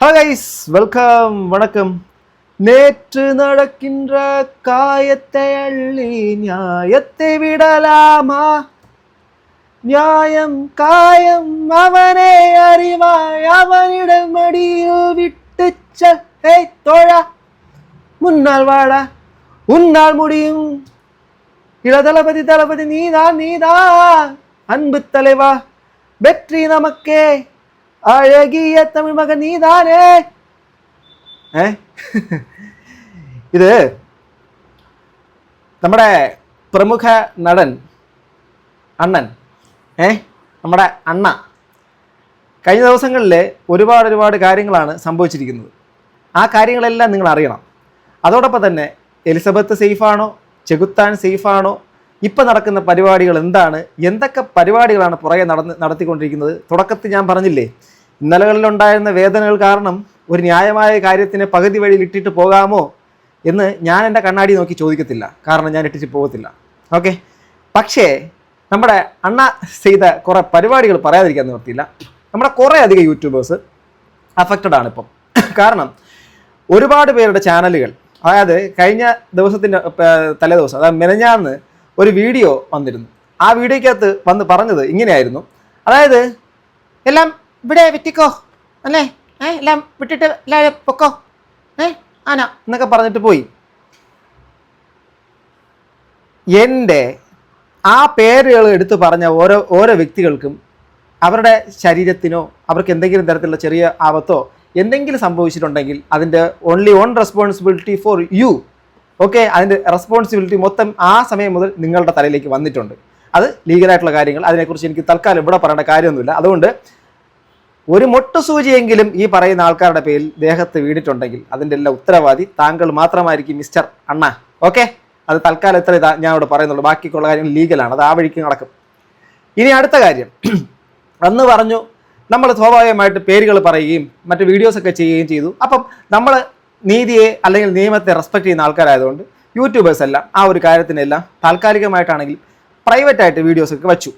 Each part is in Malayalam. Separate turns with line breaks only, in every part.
ஹலோ கைஸ், வெல்கம், வணக்கம். நேற்று நடக்கின்ற காயத்தை அள்ளி நியாயத்தை விடலாமா? நியாயம் காயம் அவனே அறிவாய், அவனிடம் மடியில் விட்டு தோழா, முன்னால் வாடா, உன்னால் முடியும். இள தளபதி தளபதி நீதான் அன்பு தலைவா, வெற்றி நமக்கே, அழகிய தமிழ் மகன் நீதானே. ഇത് നമ്മുടെ പ്രമുഖ നടൻ അണ്ണൻ നമ്മുടെ അണ്ണ കഴിഞ്ഞ ദിവസങ്ങളിൽ ഒരുപാട് കാര്യങ്ങളാണ് സംഭവിച്ചിരിക്കുന്നത്. ആ കാര്യങ്ങളെല്ലാം നിങ്ങൾ അറിയണം. അതോടൊപ്പം തന്നെ എലിസബത്ത് സേഫാണോ, ചെകുത്താൻ സേഫാണോ, ഇപ്പം നടക്കുന്ന പരിപാടികൾ എന്താണ്, എന്തൊക്കെ പരിപാടികളാണ് പുറകെ നടത്തിക്കൊണ്ടിരിക്കുന്നത്. തുടക്കത്തിൽ ഞാൻ പറഞ്ഞില്ലേ, ഇന്നലകളിലുണ്ടായിരുന്ന വേദനകൾ കാരണം ഒരു ന്യായമായ കാര്യത്തിന് പകുതി വഴിയിൽ ഇട്ടിട്ട് പോകാമോ എന്ന് ഞാൻ എൻ്റെ കണ്ണാടി നോക്കി ചോദിക്കത്തില്ല, കാരണം ഞാൻ ഇട്ടിട്ട് പോകത്തില്ല. ഓക്കെ, പക്ഷേ നമ്മുടെ അണ്ണ ചെയ്ത കുറേ പരിപാടികൾ പറയാതിരിക്കാൻ നിവർത്തിയില്ല. നമ്മുടെ കുറേ അധികം യൂട്യൂബേഴ്സ് അഫക്റ്റഡ് ആണ് ഇപ്പം. കാരണം ഒരുപാട് പേരുടെ ചാനലുകൾ, അതായത് കഴിഞ്ഞ ദിവസത്തിൻ്റെ തലേദിവസം, അതായത് മെനഞ്ഞാന്ന് ഒരു വീഡിയോ വന്നിരുന്നു. ആ വീഡിയോക്കകത്ത് വന്ന് പറഞ്ഞത് ഇങ്ങനെയായിരുന്നു, അതായത് എല്ലാം ഇവിടെ വിറ്റിക്കോ അല്ലേ, എല്ലാം വിട്ടിട്ട് എല്ലാവരും പൊക്കോ ആന എന്നൊക്കെ പറഞ്ഞിട്ട് പോയി. എൻ്റെ ആ പേരുകൾ എടുത്തു പറഞ്ഞ ഓരോ വ്യക്തികൾക്കും അവരുടെ ശരീരത്തിനോ അവർക്ക് എന്തെങ്കിലും തരത്തിലുള്ള ചെറിയ ആപത്തോ എന്തെങ്കിലും സംഭവിച്ചിട്ടുണ്ടെങ്കിൽ അതിൻ്റെ only on responsibility for you. Okay, അതിൻ്റെ റെസ്പോൺസിബിലിറ്റി മൊത്തം ആ സമയം മുതൽ നിങ്ങളുടെ തലയിലേക്ക് വന്നിട്ടുണ്ട്. അത് ലീഗലായിട്ടുള്ള കാര്യങ്ങൾ, അതിനെക്കുറിച്ച് എനിക്ക് തൽക്കാലം ഇവിടെ പറയേണ്ട കാര്യമൊന്നുമില്ല. അതുകൊണ്ട് ഒരു മൊട്ടുസൂചിയെങ്കിലും ഈ പറയുന്ന ആൾക്കാരുടെ പേരിൽ ദേഹത്ത് വീണിട്ടുണ്ടെങ്കിൽ അതിൻ്റെ എല്ലാം ഉത്തരവാദി താങ്കൾ മാത്രമായിരിക്കും മിസ്റ്റർ അണ്ണ. ഓക്കെ, അത് തൽക്കാലം എത്ര ഞാൻ ഇവിടെ പറയുന്നുള്ളൂ. ബാക്കിയുള്ള കാര്യങ്ങൾ ലീഗലാണ്, അത് ആ വഴിക്ക് നടക്കും. ഇനി അടുത്ത കാര്യം, അന്ന് പറഞ്ഞു നമ്മൾ സ്വാഭാവികമായിട്ട് പേരുകൾ പറയുകയും മറ്റ് വീഡിയോസൊക്കെ ചെയ്യുകയും ചെയ്തു. അപ്പം നമ്മൾ നീതിയെ അല്ലെങ്കിൽ നിയമത്തെ റെസ്പെക്ട് ചെയ്യുന്ന ആൾക്കാരായതുകൊണ്ട് യൂട്യൂബേഴ്സ് എല്ലാം ആ ഒരു കാര്യത്തിനെല്ലാം താൽക്കാലികമായിട്ടാണെങ്കിലും പ്രൈവറ്റായിട്ട് വീഡിയോസൊക്കെ വച്ചു.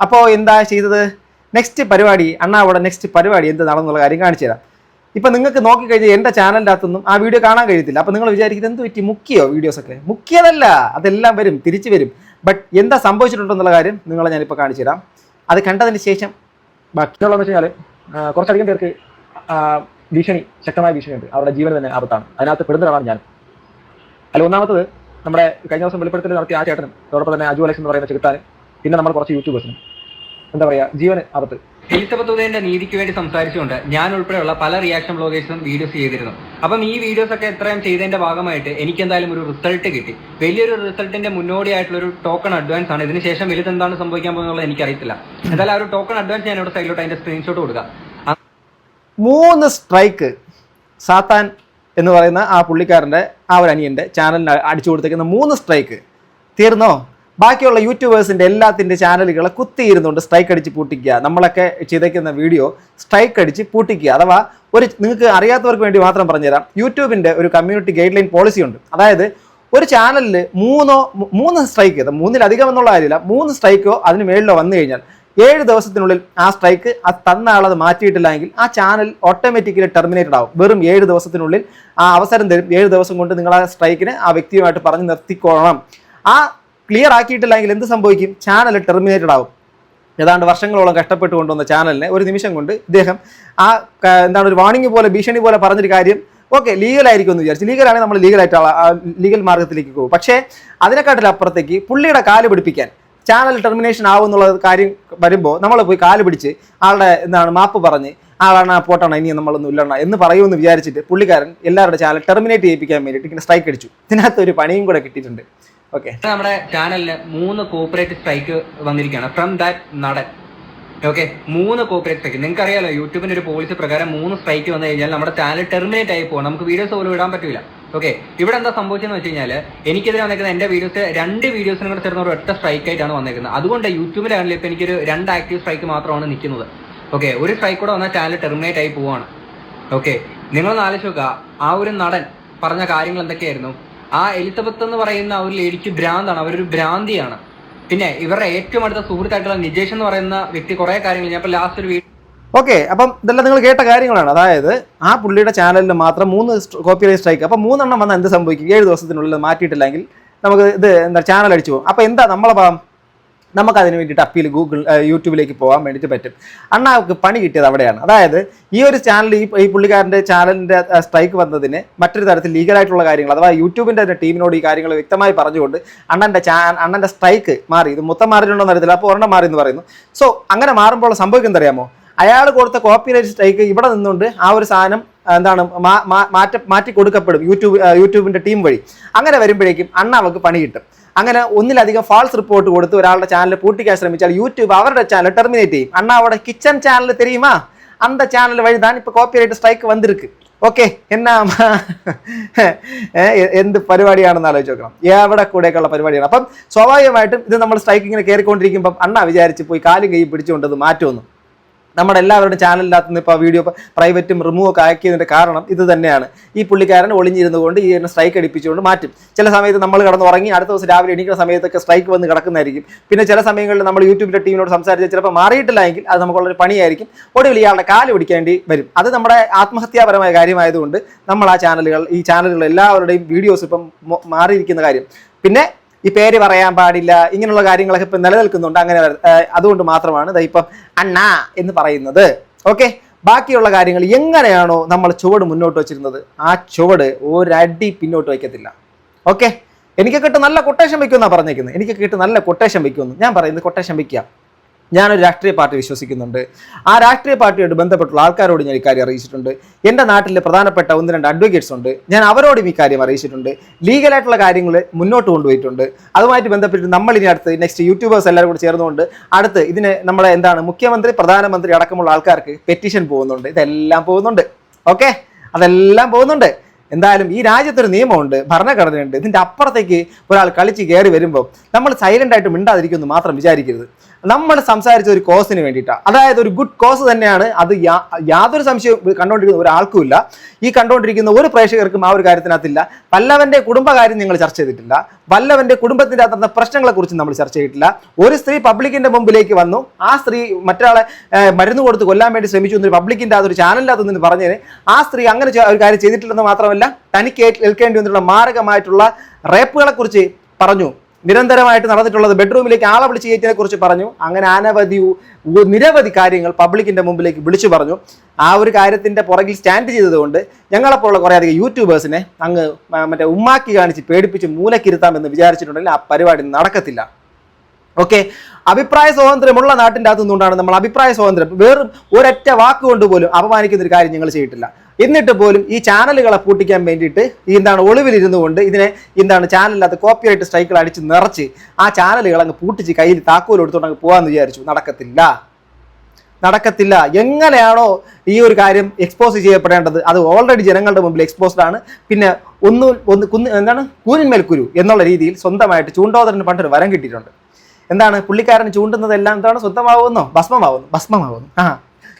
അപ്പോൾ എന്താ ചെയ്തത്, നെക്സ്റ്റ് പരിപാടി അണ്ണാവിടെ നെക്സ്റ്റ് പരിപാടി എന്ത് നടന്നുള്ള കാര്യം കാണിച്ചു തരാം. ഇപ്പം നിങ്ങൾക്ക് നോക്കിക്കഴിഞ്ഞാൽ എൻ്റെ ചാനലിൻ്റെ അകത്തൊന്നും ആ വീഡിയോ കാണാൻ കഴിയത്തില്ല. അപ്പോൾ നിങ്ങൾ വിചാരിക്കുന്നത് എന്ത് പറ്റി, മുക്കിയോ വീഡിയോസൊക്കെ? മുക്കിയതല്ല, അതെല്ലാം വരും, തിരിച്ചു വരും. ബട്ട് എന്താ സംഭവിച്ചിട്ടുണ്ടെന്നുള്ള കാര്യം നിങ്ങളെ ഞാനിപ്പോൾ കാണിച്ചു തരാം. അത് കണ്ടതിന് ശേഷം ബാക്കിയുള്ളതെന്ന് വെച്ച് കഴിഞ്ഞാൽ കുറച്ചധികം പേർക്ക് ശക്തമായ ഭീഷണിയുണ്ട്, അവരുടെ ജീവൻ തന്നെ ആപത്താണ്. അതിനകത്ത് പെടുന്നതാണ് ഞാൻ. അതിൽ ഒന്നാമത്തത് നമ്മുടെ കഴിഞ്ഞ ദിവസം വെളിപ്പെടുത്തൽ നടത്തിയ ആ ചേട്ടനും അതോടൊപ്പം തന്നെ അജു അലക്സ് എന്ന് പറയുന്ന ചെകുത്താനും പിന്നെ നമ്മൾ കുറച്ച് യൂട്യൂബേഴ്സിനും എന്താ പറയുക, ജീവന് ആപത്ത്.
എലിസബത്ത് ഉദയന്റെ നീതിക്ക് വേണ്ടി സംസാരിച്ചുകൊണ്ട് ഞാൻ ഉൾപ്പെടെയുള്ള പല റിയാക്ഷൻ ബ്ലോഗേഴ്സും വീഡിയോസ് ചെയ്തിരുന്നു. അപ്പം ഈ വീഡിയോസ് ഒക്കെ എത്രയും ചെയ്തതിന്റെ ഭാഗമായിട്ട് എനിക്ക് എന്തായാലും ഒരു റിസൾട്ട് കിട്ടി. വലിയൊരു റിസൾട്ടിന്റെ മുന്നോടിയായിട്ടുള്ള ഒരു ടോക്കൺ അഡ്വാൻസ് ആണ്. ഇതിന് ശേഷം വലുത് എന്താണ് സംഭവിക്കാൻ പോകുന്നത് എനിക്കറിയത്തില്ല. എന്തായാലും ആ ഒരു ടോക്കൺ അഡ്വാൻസ് ഞാൻ ഇവിടെ സൈഡിലോട്ട് അതിന്റെ സ്ക്രീൻഷോട്ട് കൊടുക്കാം.
3 സ്ട്രൈക്ക് സാത്താൻ എന്ന് പറയുന്ന ആ പുള്ളിക്കാരൻ്റെ ആ ഒരു അനിയൻ്റെ ചാനലിന് അടിച്ചു കൊടുത്തേക്കുന്ന 3 സ്ട്രൈക്ക് തീർന്നോ? ബാക്കിയുള്ള യൂട്യൂബേഴ്സിൻ്റെ എല്ലാത്തിൻ്റെ ചാനലുകളെ കുത്തിയിരുന്നുകൊണ്ട് സ്ട്രൈക്ക് അടിച്ച് പൂട്ടിക്കുക. നമ്മളൊക്കെ ചെയ്തേക്കുന്ന വീഡിയോ സ്ട്രൈക്ക് അടിച്ച് പൂട്ടിക്കുക. അഥവാ നിങ്ങൾക്ക് അറിയാത്തവർക്ക് വേണ്ടി മാത്രം പറഞ്ഞുതരാം, യൂട്യൂബിൻ്റെ ഒരു കമ്മ്യൂണിറ്റി ഗൈഡ് ലൈൻ പോളിസി ഉണ്ട്. അതായത് ഒരു ചാനലിൽ 3 സ്ട്രൈക്ക്, 3-ലധികം എന്നുള്ള കാര്യമില്ല, 3 സ്ട്രൈക്കോ അതിന് മേളിലോ വന്നു കഴിഞ്ഞാൽ 7 ദിവസത്തിനുള്ളിൽ ആ സ്ട്രൈക്ക് തന്ന ആളത് മാറ്റിയിട്ടില്ല എങ്കിൽ ആ ചാനൽ ഓട്ടോമാറ്റിക്കലി ടെർമിനേറ്റഡ് ആവും. വെറും 7 ദിവസത്തിനുള്ളിൽ ആ അവസരം തരും. 7 ദിവസം കൊണ്ട് നിങ്ങൾ ആ സ്ട്രൈക്കിന് ആ വ്യക്തിയുമായിട്ട് പറഞ്ഞ് നിർത്തിക്കോളണം. ആ ക്ലിയർ ആക്കിയിട്ടില്ല എങ്കിൽ എന്ത് സംഭവിക്കും, ചാനൽ ടെർമിനേറ്റഡ് ആവും. ഏതാണ്ട് വർഷങ്ങളോളം കഷ്ടപ്പെട്ട് കൊണ്ടുവന്ന ചാനലിനെ ഒരു നിമിഷം കൊണ്ട് ഇദ്ദേഹം ആ എന്താണ് ഒരു വാണിംഗ് പോലെ ഭീഷണി പോലെ പറഞ്ഞൊരു കാര്യം ഓക്കെ ലീഗലായിരിക്കും എന്ന് വിചാരിച്ചു. ലീഗലാണെങ്കിൽ നമ്മൾ ലീഗൽ മാർഗത്തിലേക്ക് പോകും. പക്ഷേ അതിനെക്കാട്ടിലപ്പുറത്തേക്ക് പുള്ളിയുടെ കാല് പിടിപ്പിക്കാൻ ചാനൽ ടെർമിനേഷൻ ആവുമെന്നുള്ള കാര്യം വരുമ്പോൾ നമ്മൾ പോയി കാല് പിടിച്ച് ആളുടെ മാപ്പ് പറഞ്ഞ് ആളാണ് പോട്ടാണ് ഇനി നമ്മളൊന്നും ഇല്ലണ എന്ന് പറയുമെന്ന് വിചാരിച്ചിട്ട് പുള്ളിക്കാരൻ എല്ലാവരുടെ ചാനൽ ടെർമിനേറ്റ് ചെയ്യിപ്പിക്കാൻ വേണ്ടിയിട്ട് ഇങ്ങനെ സ്ട്രൈക്ക് അടിച്ചു. ഇതിനകത്ത് ഒരു പണിയും കൂടെ കിട്ടിയിട്ടുണ്ട്. ഓക്കെ,
നമ്മുടെ ചാനലിന് 3 കോപ്പറേറ്റ് സ്ട്രൈക്ക് വന്നിരിക്കുകയാണ് ഫ്രം ദാറ്റ് നടൻ. Okay, 3 copyright strike. നിങ്ങൾക്ക് അറിയാലോ, യൂട്യൂബിന്റെ ഒരു പോളിസി പ്രകാരം 3 സ്ട്രൈക്ക് വന്നു കഴിഞ്ഞാൽ നമ്മുടെ ചാനൽ ടെർമിനേറ്റ് ആയി പോകും. നമുക്ക് വീഡിയോസ് പോലും ഇടാൻ പറ്റില്ല. ഓക്കെ, ഇവിടെ എന്താ സംഭവിച്ചെന്ന് വെച്ച് കഴിഞ്ഞാൽ എനിക്കെതിരെ വന്നേക്കുന്ന എൻ്റെ വീഡിയോസ് 2 വീഡിയോസിനും കൂടെ ചേർന്ന ഒരു ഒറ്റ സ്ട്രൈക്ക് ആയിട്ടാണ് വന്നേക്കുന്നത്. അതുകൊണ്ട് യൂട്യൂബിന്റെ ചാനലിൽ ഇപ്പോൾ എനിക്കൊരു 2 ആക്റ്റീവ് സ്ട്രൈക്ക് മാത്രമാണ് നിൽക്കുന്നത്. ഓക്കെ, ഒരു സ്ട്രൈക്ക് കൂടെ വന്നാൽ ചാനൽ ടെർമിനേറ്റ് ആയി പോവാണ്. ഓക്കെ, നിങ്ങളൊന്ന് ആലോചിച്ച് നോക്കുക, ആ ഒരു നടൻ പറഞ്ഞ കാര്യങ്ങൾ എന്തൊക്കെയായിരുന്നു. ആ എലിസബത്ത് എന്ന് പറയുന്ന ഒരു ലേഡിക്ക് ഭ്രാന്താണ്, അവരൊരു ഭ്രാന്തിയാണ്. പിന്നെ ഇവരുടെ ഏറ്റവും അടുത്ത സുഹൃത്തായിട്ടുള്ള നിജേഷ് എന്ന് പറയുന്ന വ്യക്തി കുറെ കാര്യങ്ങൾ ഞാൻ ഇപ്പോൾ ലാസ്റ്റ് ഒരു
ഓക്കെ, അപ്പം ഇതെല്ലാം നിങ്ങൾ കേട്ട കാര്യങ്ങളാണ്. അതായത് ആ പുള്ളിയുടെ ചാനലിൽ മാത്രം 3 കോപ്പിറൈറ്റ് സ്ട്രൈക്ക്. അപ്പം 3 വന്നാൽ എന്ത് സംഭവിക്കും? 7 ദിവസത്തിനുള്ളിൽ മാറ്റിയിട്ടില്ലെങ്കിൽ നമുക്ക് ഇത് എന്താ ചാനൽ അടിച്ചു പോകും. അപ്പോൾ എന്താ നമ്മളെ നമുക്ക് അതിന് വേണ്ടിയിട്ട് അപ്പീൽ യൂട്യൂബിലേക്ക് പോകാൻ വേണ്ടിയിട്ട് പറ്റും. അണ്ണാക്ക് പണി കിട്ടിയത് അവിടെയാണ്. അതായത് ഈ ഒരു ചാനൽ ഈ പുള്ളിക്കാരൻ്റെ ചാനലിൻ്റെ സ്ട്രൈക്ക് വന്നതിന് മറ്റൊരു തരത്തിൽ ലീഗലായിട്ടുള്ള കാര്യങ്ങൾ, അഥവാ യൂട്യൂബിൻ്റെ ടീമിനോട് ഈ കാര്യങ്ങൾ വ്യക്തമായി പറഞ്ഞുകൊണ്ട് അണ്ണൻ്റെ സ്ട്രൈക്ക് മാറി. ഇത് മൊത്തം മാറിയിട്ടുണ്ടോ എന്ന് അറിയത്തില്ല, അപ്പോൾ ഒരെണ്ണം മാറി എന്ന് പറയുന്നു. സോ അങ്ങനെ മാറുമ്പോൾ സംഭവിക്കുന്നത് അറിയാമോ? അയാൾ കൊടുത്ത കോപ്പിറൈറ്റ് സ്ട്രൈക്ക് ഇവിടെ നിന്നുകൊണ്ട് ആ ഒരു സാധനം എന്താണ് മാറ്റി കൊടുക്കപ്പെടും യൂട്യൂബിൻ്റെ ടീം വഴി. അങ്ങനെ വരുമ്പോഴേക്കും അവർക്ക് പണി കിട്ടും. അങ്ങനെ ഒന്നിലധികം ഫാൾസ് റിപ്പോർട്ട് കൊടുത്ത് ഒരാളുടെ ചാനൽ പൂട്ടിക്കാൻ ശ്രമിച്ചാൽ യൂട്യൂബ് അവരുടെ ചാനൽ ടെർമിനേറ്റ് ചെയ്യും. അവിടെ കിച്ചൺ ചാനൽ തെരിയുമാ, அந்த ചാനൽ വഴി தான் ഇപ്പോൾ കോപ്പിറൈറ്റ് സ്ട്രൈക്ക് വന്നിருக்கு. ഓക്കെ, എന്നാ എന്ത് പരിപാടിയാണെന്ന് ആലോചിച്ച് നോക്കണം. എവിടെ കൂടെയൊക്കെയുള്ള പരിപാടിയാണ്. അപ്പം സ്വാഭാവികമായിട്ടും ഇത് നമ്മൾ സ്ട്രൈക്ക് ഇങ്ങനെ കയറിക്കൊണ്ടിരിക്കുമ്പം വിചാരിച്ച് പോയി കാലും കൈ പിടിച്ചുകൊണ്ടത് മാറ്റുമെന്ന്. നമ്മുടെ എല്ലാവരുടെ ചാനലിനകത്ത് നിന്ന് ഇപ്പോൾ വീഡിയോ പ്രൈവറ്റും റിമൂവ് ഒക്കെ ആക്കിയതിൻ്റെ കാരണം ഇത് തന്നെയാണ്. ഈ പുള്ളിക്കാരൻ ഒളിഞ്ഞിരുന്നു കൊണ്ട് ഈ സ്ട്രൈക്ക് അടിപ്പിച്ചുകൊണ്ട് മാറ്റും. ചില സമയത്ത് നമ്മൾ കിടന്ന് ഉറങ്ങി അടുത്ത ദിവസം രാവിലെ എണീക്കുന്ന സമയത്തൊക്കെ സ്ട്രൈക്ക് വന്ന് കിടക്കുന്നതായിരിക്കും. പിന്നെ ചില സമയങ്ങളിൽ നമ്മൾ യൂട്യൂബിലെ ടീമിനോട് സംസാരിച്ച് ചിലപ്പോൾ മാറിയിട്ടില്ല എങ്കിൽ അത് നമുക്കുള്ളൊരു പണിയായിരിക്കും. ഒടുവിൽ ഇയാളുടെ കാല് പിടിക്കേണ്ടി വരും. അത് നമ്മുടെ ആത്മഹത്യാപരമായ കാര്യമായതുകൊണ്ട് നമ്മൾ ഈ ചാനലുകൾ എല്ലാവരുടെയും വീഡിയോസ് ഇപ്പം മാറിയിരിക്കുന്ന കാര്യം. പിന്നെ ഈ പേര് പറയാൻ പാടില്ല, ഇങ്ങനെയുള്ള കാര്യങ്ങളൊക്കെ ഇപ്പം നിലനിൽക്കുന്നുണ്ട്. അങ്ങനെ അതുകൊണ്ട് മാത്രമാണ് ഇപ്പം അണ്ണാ എന്ന് പറയുന്നത്. ഓക്കെ, ബാക്കിയുള്ള കാര്യങ്ങൾ എങ്ങനെയാണോ നമ്മൾ ചുവട് മുന്നോട്ട് വെച്ചിരുന്നത് ആ ചുവട് ഒരടി പിന്നോട്ട് വയ്ക്കത്തില്ല. ഓക്കെ, എനിക്ക് കിട്ടും നല്ല കൊട്ടേഷൻ വയ്ക്കുമെന്നാണ് പറഞ്ഞേക്കുന്നത്. എനിക്ക് കിട്ടും നല്ല കൊട്ടേഷൻ വയ്ക്കുമെന്ന് ഞാൻ പറയുന്നത് കൊട്ടേഷൻ വയ്ക്കുക. ഞാനൊരു രാഷ്ട്രീയ പാർട്ടി വിശ്വസിക്കുന്നുണ്ട്. ആ രാഷ്ട്രീയ പാർട്ടിയോട് ബന്ധപ്പെട്ടുള്ള ആൾക്കാരോട് ഞാൻ ഇക്കാര്യം അറിയിച്ചിട്ടുണ്ട്. എൻ്റെ നാട്ടിൽ പ്രധാനപ്പെട്ട 1-2 അഡ്വക്കേറ്റ്സ് ഉണ്ട്, ഞാൻ അവരോടും ഈ കാര്യം അറിയിച്ചിട്ടുണ്ട്. ലീഗലായിട്ടുള്ള കാര്യങ്ങൾ മുന്നോട്ട് കൊണ്ടുപോയിട്ടുണ്ട്. അതുമായിട്ട് ബന്ധപ്പെട്ട് നമ്മളിനി അടുത്ത് നെക്സ്റ്റ് യൂട്യൂബേഴ്സ് എല്ലാവരും കൂടി ചേർന്നുകൊണ്ട് അടുത്ത് ഇതിന് നമ്മളെ മുഖ്യമന്ത്രി, പ്രധാനമന്ത്രി അടക്കമുള്ള ആൾക്കാർക്ക് പെറ്റീഷൻ പോകുന്നുണ്ട്. ഇതെല്ലാം പോകുന്നുണ്ട്. ഓക്കെ, അതെല്ലാം പോകുന്നുണ്ട്. എന്തായാലും ഈ രാജ്യത്തൊരു നിയമമുണ്ട്, ഭരണഘടനയുണ്ട്. ഇതിൻ്റെ അപ്പുറത്തേക്ക് ഒരാൾ കളിച്ച് കയറി വരുമ്പോൾ നമ്മൾ സൈലൻ്റ് ആയിട്ട് മിണ്ടാതിരിക്കുമെന്ന് മാത്രം വിചാരിക്കരുത്. നമ്മൾ സംസാരിച്ച ഒരു കോസിന് വേണ്ടിയിട്ടാണ്, അതായത് ഒരു ഗുഡ് കോസ് തന്നെയാണ് അത്. യാതൊരു സംശയവും കണ്ടുകൊണ്ടിരിക്കുന്ന ഒരാൾക്കും ഇല്ല, ഈ കണ്ടുകൊണ്ടിരിക്കുന്ന ഒരു പ്രേക്ഷകർക്കും ആ ഒരു കാര്യത്തിനകത്തില്ല. വല്ലവൻ്റെ കുടുംബകാര്യം നിങ്ങൾ ചർച്ച ചെയ്തിട്ടില്ല, വല്ലവൻ്റെ കുടുംബത്തിൻ്റെ അകത്തുള്ള പ്രശ്നങ്ങളെക്കുറിച്ച് നമ്മൾ ചർച്ച ചെയ്തിട്ടില്ല. ഒരു സ്ത്രീ പബ്ലിക്കിൻ്റെ മുമ്പിലേക്ക് വന്നു, ആ സ്ത്രീ മറ്റൊരാളെ മരുന്ന് കൊടുത്ത് കൊല്ലാൻ വേണ്ടി ശ്രമിച്ചു എന്നൊരു പബ്ലിക്കിൻ്റെ അതൊരു ചാനലിനകത്ത് നിന്ന് പറഞ്ഞതിന് ആ സ്ത്രീ അങ്ങനെ ഒരു കാര്യം ചെയ്തിട്ടില്ലെന്ന് മാത്രമല്ല തനിക്ക് ഏൽക്കേണ്ടി വന്നിട്ടുള്ള മാരകമായിട്ടുള്ള റേപ്പുകളെക്കുറിച്ച് പറഞ്ഞു. നിരന്തരമായിട്ട് നടന്നിട്ടുള്ളത് ബെഡ്റൂമിലേക്ക് ആളെ വിളിച്ച് കയറ്റിനെ കുറിച്ച് പറഞ്ഞു. അങ്ങനെ നിരവധി കാര്യങ്ങൾ പബ്ലിക്കിന്റെ മുമ്പിലേക്ക് വിളിച്ചു പറഞ്ഞു. ആ ഒരു കാര്യത്തിന്റെ പുറകിൽ സ്റ്റാൻഡ് ചെയ്തതുകൊണ്ട് ഞങ്ങളെപ്പോലുള്ള കുറേ അധികം യൂട്യൂബേഴ്സിനെ അങ്ങ് ഉമ്മാക്കി കാണിച്ച് പേടിപ്പിച്ച് മൂലക്കിരുത്താമെന്ന് വിചാരിച്ചിട്ടുണ്ടെങ്കിൽ ആ പരിപാടി നടക്കത്തില്ല. ഓക്കെ, അഭിപ്രായ സ്വാതന്ത്ര്യമുള്ള നാട്ടിൻ്റെ അകത്തു നിന്നുകൊണ്ടാണ് നമ്മൾ അഭിപ്രായ സ്വാതന്ത്ര്യം വെറും ഒരൊറ്റ വാക്കുകൊണ്ട് പോലും അപമാനിക്കുന്ന ഒരു കാര്യം ഞങ്ങൾ ചെയ്തിട്ടില്ല. എന്നിട്ട് പോലും ഈ ചാനലുകളെ പൂട്ടിക്കാൻ വേണ്ടിയിട്ട് ഒളിവിലിരുന്നു കൊണ്ട് ഇതിനെ ചാനലിനകത്ത് കോപ്പിറൈറ്റ് സ്ട്രൈക്കുകൾ അടിച്ച് നിറച്ച് ആ ചാനലുകൾ അങ്ങ് പൂട്ടിച്ച് കയ്യിൽ താക്കോൽ എടുത്തുകൊണ്ട് അങ്ങ് പോകാമെന്ന് വിചാരിച്ചു. നടക്കത്തില്ല. എങ്ങനെയാണോ ഈ ഒരു കാര്യം എക്സ്പോസ് ചെയ്യപ്പെടേണ്ടത് അത് ഓൾറെഡി ജനങ്ങളുടെ മുമ്പിൽ എക്സ്പോസ്ഡ് ആണ്. പിന്നെ കൂനിന്മേൽ കുരു എന്നുള്ള രീതിയിൽ സ്വന്തമായിട്ട് ചൂണ്ടോദരന് പണ്ടൊരു വരം കിട്ടിയിട്ടുണ്ട്. പുള്ളിക്കാരൻ ചൂണ്ടുന്നതെല്ലാം സ്വന്തമാവുന്നോ ഭസ്മമാവുന്നു.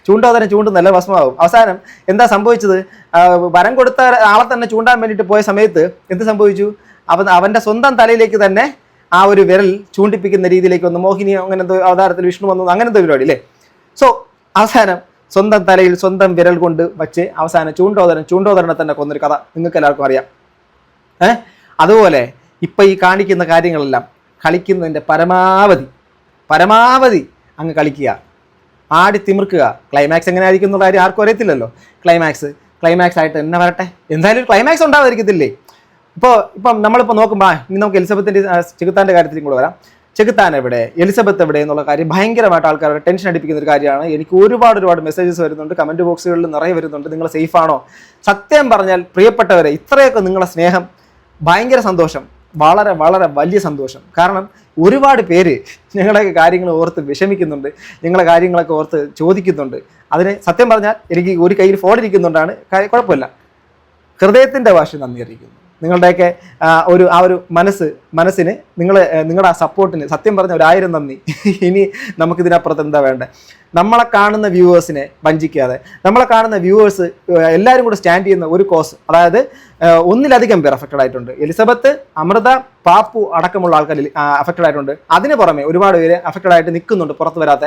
ചൂണ്ടോദരൻ ചൂണ്ടുന്നല്ല ഭസ്മമാവും. അവസാനം എന്താ സംഭവിച്ചത്? വരം കൊടുത്ത ആളെ തന്നെ ചൂണ്ടാൻ വേണ്ടിയിട്ട് പോയ സമയത്ത് എന്ത് സംഭവിച്ചു? അവൻ്റെ സ്വന്തം തലയിലേക്ക് തന്നെ ആ ഒരു വിരൽ ചൂണ്ടിപ്പിക്കുന്ന രീതിയിലേക്ക് വന്നു. മോഹിനി അങ്ങനെ എന്തോ അവതാരത്തിൽ വിഷ്ണു വന്നു, അങ്ങനത്തെ പരിപാടി അല്ലേ. സോ അവസാനം സ്വന്തം തലയിൽ സ്വന്തം വിരൽ കൊണ്ട് വച്ച് അവസാനം ചൂണ്ടോദരനെ തന്നെ കൊന്നൊരു കഥ നിങ്ങൾക്ക് എല്ലാവർക്കും അറിയാം. അതുപോലെ ഇപ്പം ഈ കാണിക്കുന്ന കാര്യങ്ങളെല്ലാം കളിക്കുന്നതിൻ്റെ പരമാവധി അങ്ങ് കളിക്കുക, ആടി തിമിർക്കുക. ക്ലൈമാക്സ് എങ്ങനെ ആയിരിക്കും എന്നുള്ള കാര്യം ആർക്കും അറിയത്തില്ലല്ലോ. ക്ലൈമാക്സ് ആയിട്ട് തന്നെ വരട്ടെ. എന്തായാലും ഒരു ക്ലൈമാക്സ് ഉണ്ടാവാതിരിക്കത്തില്ലേ? ഇപ്പം നമ്മളിപ്പോൾ നോക്കുമ്പോൾ ഇനി നമുക്ക് എലിസബത്തിൻ്റെ ചെകുത്താൻ്റെ കാര്യത്തിലും കൂടെ വരാം. ചെകുത്താൻ എവിടെ, എലിസബത്ത് എവിടെ എന്നുള്ള കാര്യം ഭയങ്കരമായിട്ട് ആൾക്കാരുടെ ടെൻഷൻ അടിപ്പിക്കുന്ന ഒരു കാര്യമാണ്. എനിക്ക് ഒരുപാട് മെസ്സേജസ് വരുന്നുണ്ട്, കമൻറ്റ് ബോക്സുകളിൽ നിറയെ വരുന്നുണ്ട്. നിങ്ങൾ സേഫ് ആണോ? സത്യം പറഞ്ഞാൽ പ്രിയപ്പെട്ടവരെ, ഇത്രയൊക്കെ നിങ്ങളുടെ സ്നേഹം ഭയങ്കര സന്തോഷം, വളരെ വലിയ സന്തോഷം. കാരണം ഒരുപാട് പേര് ഞങ്ങളുടെ കാര്യങ്ങൾ ഓർത്ത് വിഷമിക്കുന്നുണ്ട്, ഞങ്ങളെ കാര്യങ്ങളൊക്കെ ഓർത്ത് ചോദിക്കുന്നുണ്ട്. അതിന് സത്യം പറഞ്ഞാൽ എനിക്ക് ഒരു കയ്യിൽ ഫോൺ ഇരിക്കുന്നുണ്ടാണ്, കുഴപ്പമില്ല. ഹൃദയത്തിൻ്റെ ഭാഷ നന്ദി അറിയിക്കുന്നു. നിങ്ങളുടെയൊക്കെ ആ ഒരു മനസ്സിന് നിങ്ങളുടെ ആ സപ്പോർട്ടിന് സത്യം പറഞ്ഞ 1000 നന്ദി. ഇനി നമുക്കിതിനപ്പുറത്ത് എന്താ വേണ്ടത്? നമ്മളെ കാണുന്ന വ്യൂവേഴ്സിനെ വഞ്ചിക്കാതെ, നമ്മളെ കാണുന്ന വ്യൂവേഴ്സ് എല്ലാവരും കൂടെ സ്റ്റാൻഡ് ചെയ്യുന്ന ഒരു കോസ്, അതായത് ഒന്നിലധികം പേർ അഫക്റ്റഡ് ആയിട്ടുണ്ട്. എലിസബത്ത്, അമൃത, പാപ്പു അടക്കമുള്ള ആൾക്കാർ അഫക്റ്റഡ് ആയിട്ടുണ്ട്. അതിന് പുറമെ ഒരുപാട് പേര് അഫക്റ്റഡ് ആയിട്ട് നിൽക്കുന്നുണ്ട്, പുറത്ത് വരാത്ത.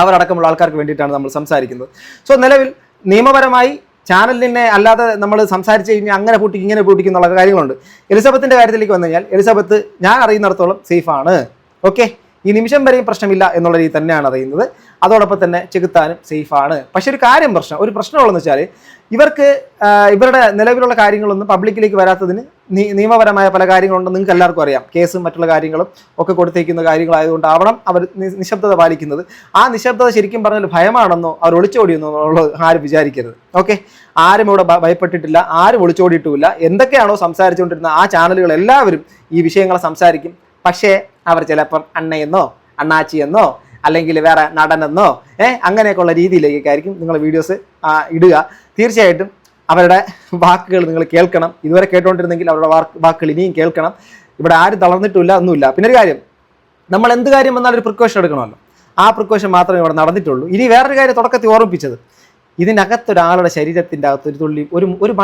അവരടക്കമുള്ള ആൾക്കാർക്ക് വേണ്ടിയിട്ടാണ് നമ്മൾ സംസാരിക്കുന്നത്. സോ നിലവിൽ നിയമപരമായി ചാനലിനെ അല്ലാതെ നമ്മൾ സംസാരിച്ച് കഴിഞ്ഞാൽ അങ്ങനെ പൂട്ടിക്കും ഇങ്ങനെ പൂട്ടിക്കും എന്നുള്ള കാര്യങ്ങളുണ്ട്. എലിസബത്തിൻ്റെ കാര്യത്തിലേക്ക് വന്നു കഴിഞ്ഞാൽ എലിസബത്ത് ഞാൻ അറിയുന്നിടത്തോളം സേഫാണ്. ഓക്കെ, ഈ നിമിഷം വരെയും പ്രശ്നമില്ല എന്നുള്ള രീതി തന്നെയാണ് അറിയുന്നത്. അതോടൊപ്പം തന്നെ ചെകുത്താനും സേഫാണ്. പക്ഷെ ഒരു പ്രശ്നമുള്ളതെന്ന് വെച്ചാൽ ഇവർക്ക് ഇവരുടെ നിലവിലുള്ള കാര്യങ്ങളൊന്നും പബ്ലിക്കിലേക്ക് വരാത്തതിന് നിയമപരമായ പല കാര്യങ്ങളുണ്ടെന്ന് നിങ്ങൾക്ക് എല്ലാവർക്കും അറിയാം. കേസും മറ്റുള്ള കാര്യങ്ങളും ഒക്കെ കൊടുത്തേക്കുന്ന കാര്യങ്ങളായതുകൊണ്ടാവണം അവർ നിശബ്ദത പാലിക്കുന്നത്. ആ നിശബ്ദത ശരിക്കും പറഞ്ഞാൽ ഭയമാണെന്നോ അവർ ഒളിച്ചോടിയെന്നോ എന്നുള്ളത് ആരും വിചാരിക്കരുത്. ഓക്കെ, ആരും ഇവിടെ ഭയപ്പെട്ടിട്ടില്ല, ആരും ഒളിച്ചോടിയിട്ടുമില്ല. എന്തൊക്കെയാണോ സംസാരിച്ചുകൊണ്ടിരുന്ന ആ ചാനലുകൾ എല്ലാവരും ഈ വിഷയങ്ങളെ സംസാരിക്കും. പക്ഷേ അവർ ചിലപ്പം അണ്ണയെന്നോ അണ്ണാച്ചിയെന്നോ അല്ലെങ്കിൽ വേറെ നടനെന്നോ അങ്ങനെയൊക്കെയുള്ള രീതിയിലേക്കായിരിക്കും നിങ്ങൾ വീഡിയോസ് ഇടുക. തീർച്ചയായിട്ടും അവരുടെ വാക്കുകൾ നിങ്ങൾ കേൾക്കണം. ഇതുവരെ കേട്ടുകൊണ്ടിരുന്നെങ്കിൽ അവരുടെ വാക്കുകൾ ഇനിയും കേൾക്കണം. ഇവിടെ ആരും തളർന്നിട്ടില്ല, ഒന്നുമില്ല. പിന്നെ ഒരു കാര്യം, നമ്മൾ എന്ത് കാര്യം വന്നാലും ഒരു പ്രിക്കോഷൻ എടുക്കണമല്ലോ. ആ പ്രിക്കോഷൻ മാത്രമേ ഇവിടെ നടന്നിട്ടുള്ളൂ. ഇനി വേറൊരു കാര്യം തുടക്കത്തിൽ ഓർമ്മിപ്പിച്ചത്, ഇതിനകത്തൊരാളുടെ ശരീരത്തിൻ്റെ അകത്ത് ഒരു തുള്ളി ഒരു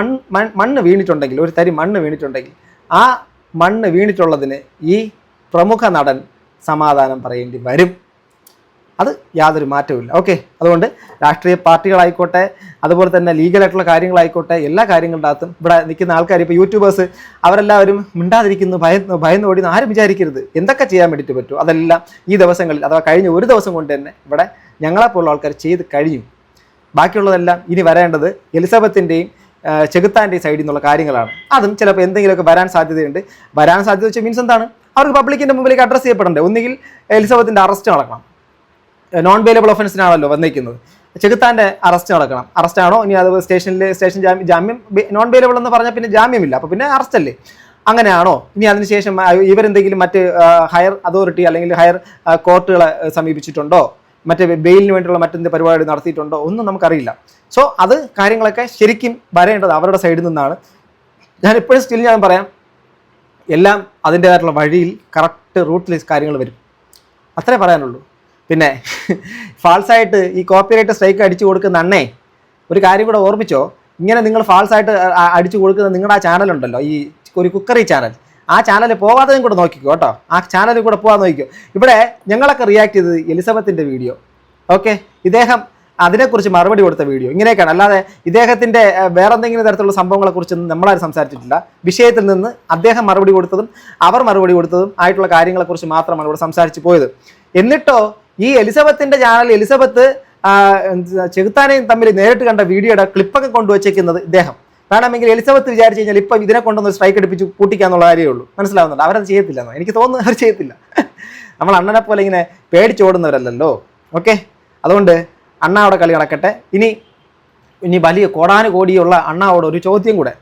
മണ്ണ് വീണിട്ടുണ്ടെങ്കിൽ, ഒരു തരി മണ്ണ് വീണിട്ടുണ്ടെങ്കിൽ ആ മണ്ണ് വീണിട്ടുള്ളതിന് ഈ പ്രമുഖ നടൻ സമാധാനം പറയേണ്ടി വരും. അത് യാതൊരു മാറ്റവുമില്ല. ഓക്കെ, അതുകൊണ്ട് രാഷ്ട്രീയ പാർട്ടികളായിക്കോട്ടെ, അതുപോലെ തന്നെ ലീഗലായിട്ടുള്ള കാര്യങ്ങളായിക്കോട്ടെ, എല്ലാ കാര്യങ്ങളുടെ അകത്തും ഇവിടെ നിൽക്കുന്ന ആൾക്കാർ, ഇപ്പോൾ യൂട്യൂബേഴ്സ് അവരെല്ലാവരും മിണ്ടാതിരിക്കുന്നു, ഭയന്ന് ഓടി ആരും വിചാരിക്കരുത്. എന്തൊക്കെ ചെയ്യാൻ വേണ്ടിയിട്ട് പറ്റുമോ അതെല്ലാം ഈ ദിവസങ്ങളിൽ, അഥവാ കഴിഞ്ഞ ഒരു ദിവസം കൊണ്ട് തന്നെ ഇവിടെ ഞങ്ങളെപ്പോലുള്ള ആൾക്കാർ ചെയ്ത് കഴിഞ്ഞു. ബാക്കിയുള്ളതെല്ലാം ഇനി വരേണ്ടത് എലിസബത്തിൻ്റെയും ചെകുത്താൻ്റെയും സൈഡിൽ നിന്നുള്ള കാര്യങ്ങളാണ്. അതും ചിലപ്പോൾ എന്തെങ്കിലുമൊക്കെ വരാൻ സാധ്യതയുണ്ട്. വരാൻ സാധ്യത വെച്ചാൽ മീൻസ് എന്താണ്, അവർക്ക് പബ്ലിക്കിൻ്റെ മുമ്പിലേക്ക് അഡ്രസ്സ് ചെയ്യപ്പെടണ്ടേ. ഒന്നുകിൽ എലിസബത്തിൻ്റെ അറസ്റ്റ് നടക്കണം, നോൺ ബെയിലബിൾ ഒഫൻസിനാണല്ലോ വന്നിരിക്കുന്നത്. ചെകുത്താൻ്റെ അറസ്റ്റ് നടക്കണം. അറസ്റ്റാണോ ഇനി അത് സ്റ്റേഷൻ ജാമ്യം നോൺ ബെയിലബിൾ എന്ന് പറഞ്ഞാൽ പിന്നെ ജാമ്യമില്ല, അപ്പോൾ പിന്നെ അറസ്റ്റ് അല്ലേ? അങ്ങനെയാണോ? ഇനി അതിനുശേഷം ഇവരെന്തെങ്കിലും മറ്റ് ഹയർ അതോറിറ്റി അല്ലെങ്കിൽ ഹയർ കോർട്ടുകളെ സമീപിച്ചിട്ടുണ്ടോ, മറ്റേ ബെയിലിന് വേണ്ടിയുള്ള മറ്റെന്ത് പരിപാടി നടത്തിയിട്ടുണ്ടോ, ഒന്നും നമുക്കറിയില്ല. സോ അത് കാര്യങ്ങളൊക്കെ ശരിക്കും വരേണ്ടത് അവരുടെ സൈഡിൽ നിന്നാണ്. ഞാൻ ഇപ്പോഴും സ്റ്റിൽ ഞാൻ പറയാം, എല്ലാം അതിൻ്റേതായിട്ടുള്ള വഴിയിൽ കറക്റ്റ് റൂട്ടിൽ കാര്യങ്ങൾ വരും, അത്രേ പറയാനുള്ളൂ. പിന്നെ ഫാൾസായിട്ട് ഈ കോപ്പിറൈറ്റ് സ്ട്രൈക്ക് അടിച്ചു കൊടുക്കുന്ന അണ്ണേ, ഒരു കാര്യം കൂടെ ഓർമ്മിച്ചോ, ഇങ്ങനെ നിങ്ങൾ ഫാൾസായിട്ട് അടിച്ചു കൊടുക്കുന്ന നിങ്ങളുടെ ആ ചാനലുണ്ടല്ലോ, ഈ ഒരു കുക്കറി ചാനൽ, ആ ചാനൽ പോകാതെയും കൂടെ നോക്കിക്കോ കേട്ടോ. ആ ചാനലിൽ കൂടെ പോകാൻ നോക്കിക്കോ. ഇവിടെ ഞങ്ങളൊക്കെ റിയാക്ട് ചെയ്തത് എലിസബത്തിൻ്റെ വീഡിയോ. ഓക്കെ, ഇദ്ദേഹം അതിനെക്കുറിച്ച് മറുപടി കൊടുത്ത വീഡിയോ ഇങ്ങനെയൊക്കെയാണ്. അല്ലാതെ ഇദ്ദേഹത്തിൻ്റെ വേറെ എന്തെങ്കിലും തരത്തിലുള്ള സംഭവങ്ങളെക്കുറിച്ചൊന്നും നമ്മളാരും സംസാരിച്ചിട്ടില്ല. വിഷയത്തിൽ നിന്ന് അദ്ദേഹം മറുപടി കൊടുത്തതും അവർ മറുപടി കൊടുത്തതും ആയിട്ടുള്ള കാര്യങ്ങളെക്കുറിച്ച് മാത്രമാണ് ഇവിടെ സംസാരിച്ച് പോയത്. എന്നിട്ടോ ഈ എലിസബത്തിൻ്റെ ചാനൽ, എലിസബത്ത് ചെകുത്താനെയും തമ്മിൽ നേരിട്ട് കണ്ട വീഡിയോയുടെ ക്ലിപ്പൊക്കെ കൊണ്ടുവച്ചേക്കുന്നത് ഇദ്ദേഹം. വേണമെങ്കിൽ എലിസബത്ത് വിചാരിച്ചു കഴിഞ്ഞാൽ ഇപ്പം ഇതിനെ കൊണ്ടൊന്ന് സ്ട്രൈക്ക് അടിപ്പിച്ച് പൂട്ടിക്കാന്നുള്ള കാര്യമേ ഉള്ളൂ. മനസ്സിലാവുന്നുണ്ട്? അവരത് ചെയ്യത്തില്ലെന്നോ എനിക്ക് തോന്നുന്നു, അവർ ചെയ്യത്തില്ല. നമ്മൾ അണ്ണനെ പോലെ ഇങ്ങനെ പേടിച്ചോടുന്നവരല്ലല്ലോ. ഓക്കെ, അതുകൊണ്ട് അണ്ണാവിടെ കളി നടക്കട്ടെ. ഇനി വലിയ കോടാനുകോടിയുള്ള അണ്ണാവോട് ഒരു ചോദ്യം കൂടെ.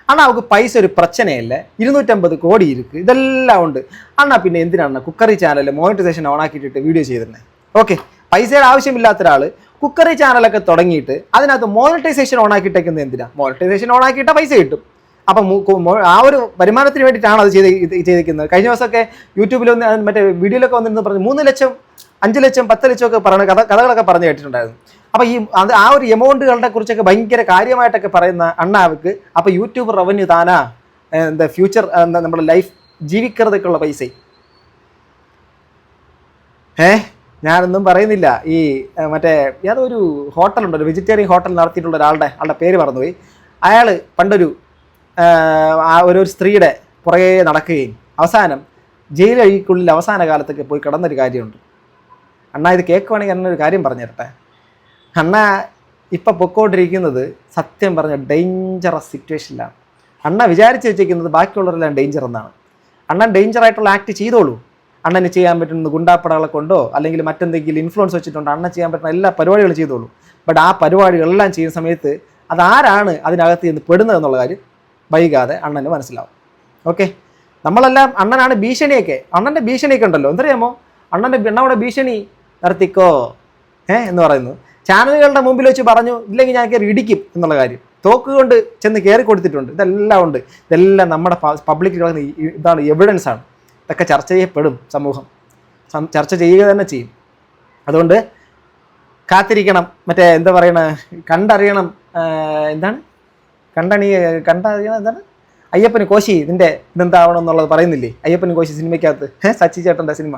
അണ്ണാവുക്ക് പൈസ ഒരു പ്രശ്നയല്ലേ, 250 കോടി ഇരിക്ക്, ഇതെല്ലാം ഉണ്ട്. അണ്ണാ പിന്നെ എന്തിനാണ് കുക്കറി ചാനൽ മോണിറ്റൈസേഷൻ ഓണാക്കിയിട്ടിട്ട് വീഡിയോ ചെയ്തിരുന്നത്? ഓക്കെ, പൈസയുടെ ആവശ്യമില്ലാത്ത ഒരാൾ കുക്കറി ചാനലൊക്കെ തുടങ്ങിയിട്ട് അതിനകത്ത് മോണിറ്റൈസേഷൻ ഓണാക്കിയിട്ടേക്കുന്നത് എന്തിനാ? മോണിറ്റൈസേഷൻ ഓണാക്കിയിട്ടാൽ പൈസ കിട്ടും. അപ്പം ആ ഒരു വരുമാനത്തിന് വേണ്ടിയിട്ടാണ് അത് ചെയ്തിരിക്കുന്നത്. കഴിഞ്ഞ ദിവസമൊക്കെ യൂട്യൂബിൽ മറ്റേ വീഡിയോയിലൊക്കെ വന്നിരുന്നു പറഞ്ഞു 3 ലക്ഷം 5 ലക്ഷം 10 ലക്ഷം ഒക്കെ പറഞ്ഞ കഥകളൊക്കെ പറഞ്ഞു കേട്ടിട്ടുണ്ടായിരുന്നു. അപ്പോൾ ആ ഒരു എമൗണ്ടുകളുടെ കുറിച്ചൊക്കെ ഭയങ്കര കാര്യമായിട്ടൊക്കെ പറയുന്ന അണ്ണാവക്ക് അപ്പോൾ യൂട്യൂബ് റവന്യൂ താനാ എന്താ ഫ്യൂച്ചർ എന്താ നമ്മുടെ ലൈഫ് ജീവിക്കുന്നതൊക്കെയുള്ള പൈസ. ഞാനൊന്നും പറയുന്നില്ല. ഈ മറ്റേ യാതൊരു ഹോട്ടലുണ്ടല്ലോ, വെജിറ്റേറിയൻ ഹോട്ടൽ നടത്തിയിട്ടുള്ള ആളുടെ പേര് മറന്നുപോയി. അയാൾ പണ്ടൊരു ഒരു സ്ത്രീയുടെ പുറകെ നടക്കുകയും അവസാനം ജയിലഴിക്കുള്ളിൽ അവസാന കാലത്തൊക്കെ പോയി കിടന്നൊരു കാര്യമുണ്ട്. അണ്ണാ ഇത് കേൾക്കുവാണെങ്കിൽ എന്നൊരു കാര്യം പറഞ്ഞു തരട്ടെ. അണ്ണ ഇപ്പം പൊക്കോണ്ടിരിക്കുന്നത് സത്യം പറഞ്ഞ ഡേഞ്ചറസ് സിറ്റുവേഷനിലാണ്. അണ്ണ വിചാരിച്ച് വെച്ചിരിക്കുന്നത് ബാക്കിയുള്ളവരെല്ലാം ഡേഞ്ചർ എന്നാണ്. അണ്ണൻ ഡേഞ്ചറായിട്ടുള്ള ആക്ട് ചെയ്തോളൂ. അണ്ണന് ചെയ്യാൻ പറ്റുന്നത് ഗുണ്ടാപ്പടകളെ കൊണ്ടോ അല്ലെങ്കിൽ മറ്റെന്തെങ്കിലും ഇൻഫ്ലുവൻസ് വെച്ചിട്ടുണ്ടോ അണ്ണൻ ചെയ്യാൻ പറ്റുന്ന എല്ലാ പരിപാടികളും ചെയ്തോളൂ. ബട്ട് ആ പരിപാടികളെല്ലാം ചെയ്യുന്ന സമയത്ത് അതാരാണ് അതിനകത്ത് നിന്ന് പെടുന്നത് എന്നുള്ള കാര്യം വൈകാതെ അണ്ണന് മനസ്സിലാവും. ഓക്കെ, നമ്മളെല്ലാം അണ്ണനാണ് ഭീഷണിയൊക്കെ, അണ്ണൻ്റെ ഭീഷണിയൊക്കെ ഉണ്ടല്ലോ, എന്തറിയാമോ? അണ്ണൻ്റെ ഭീഷണി നിർത്തിക്കോ എന്ന് പറയുന്നു. ചാനലുകളുടെ മുമ്പിൽ വെച്ച് പറഞ്ഞു ഇല്ലെങ്കിൽ ഞാൻ കയറി ഇടിക്കും എന്നുള്ള കാര്യം തോക്ക് കൊണ്ട് ചെന്ന് കയറി കൊടുത്തിട്ടുണ്ട്. ഇതെല്ലാം ഉണ്ട്. ഇതെല്ലാം നമ്മുടെ പബ്ലിക്കിൽ കിടക്കുന്ന ഇതാണ്, എവിഡൻസ് ആണ്. ഇതൊക്കെ ചർച്ച ചെയ്യപ്പെടും, സമൂഹം ചർച്ച ചെയ്യുക തന്നെ ചെയ്യും. അതുകൊണ്ട് കാത്തിരിക്കണം. മറ്റേ എന്താ പറയണ, കണ്ടറിയണം, എന്താണ് കണ്ടറിയണം, എന്താണ് അയ്യപ്പന് കോശി ഇതെന്താവണം എന്നുള്ളത് പറയുന്നില്ലേ? അയ്യപ്പന് കോശി സിനിമയ്ക്കകത്ത് സച്ചി ചേട്ടൻ്റെ സിനിമ,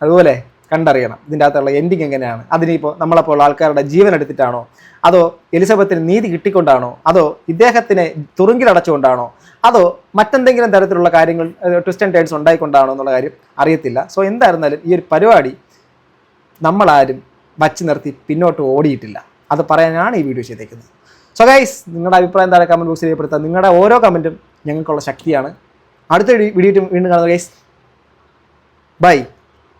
അതുപോലെ കണ്ടറിയണം ഇതിൻ്റെ അകത്തുള്ള എൻഡിങ് എങ്ങനെയാണ്. അതിനിപ്പോൾ നമ്മളെപ്പോൾ ആൾക്കാരുടെ ജീവൻ എടുത്തിട്ടാണോ, അതോ എലിസബത്തിന് നീതി കിട്ടിക്കൊണ്ടാണോ, അതോ ഇദ്ദേഹത്തിനെ തുറുങ്കിലടച്ചുകൊണ്ടാണോ, അതോ മറ്റെന്തെങ്കിലും തരത്തിലുള്ള കാര്യങ്ങൾ ട്വിസ്റ്റ് ആൻഡ് ടേൺസ് ഉണ്ടായിക്കൊണ്ടാണോ എന്നുള്ള കാര്യം അറിയത്തില്ല. സോ എന്തായിരുന്നാലും ഈ ഒരു പരിപാടി നമ്മളാരും വച്ച് നിർത്തി പിന്നോട്ട് ഓടിയിട്ടില്ല. അത് പറയാനാണ് ഈ വീഡിയോ ചെയ്തേക്കുന്നത്. സോ ഗൈസ്, നിങ്ങളുടെ അഭിപ്രായം താഴെ കമൻറ്റ് ബോക്സിൽ രേഖപ്പെടുത്താം. നിങ്ങളുടെ ഓരോ കമൻറ്റും ഞങ്ങൾക്കുള്ള ശക്തിയാണ്. അടുത്ത വീഡിയോ വീണ്ടും കാണുന്നത് ഗൈസ്. ബൈ.